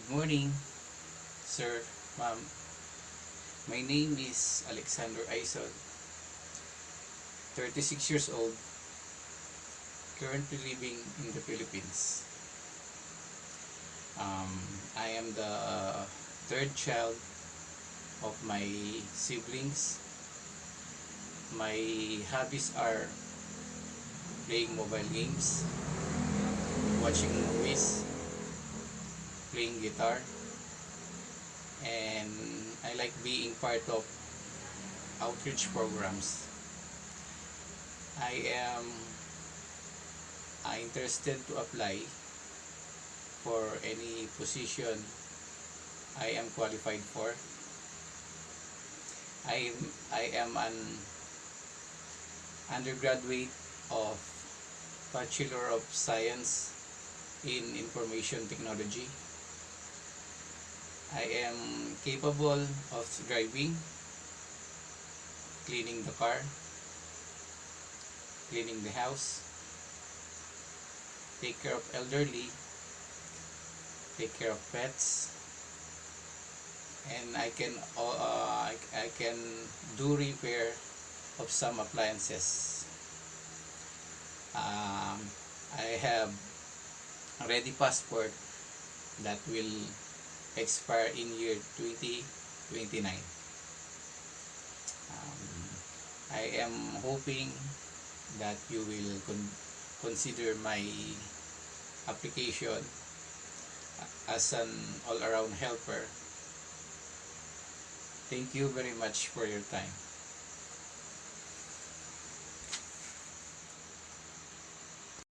Good morning, sir, ma'am. My name is Alexander Aizon, 36 years old, currently living in the Philippines. I am the third child of my siblings. My hobbies are playing mobile games, watching movies, playing guitar, and I like being part of outreach programs. I am interested to apply for any position I am qualified for. I am an undergraduate of Bachelor of Science in Information Technology. I am capable of driving, cleaning the car, cleaning the house, take care of elderly, take care of pets, and I can do repair of some appliances. I have a ready passport that will expire in year 2029. I am hoping that you will consider my application as an all-around helper. Thank you very much for your time.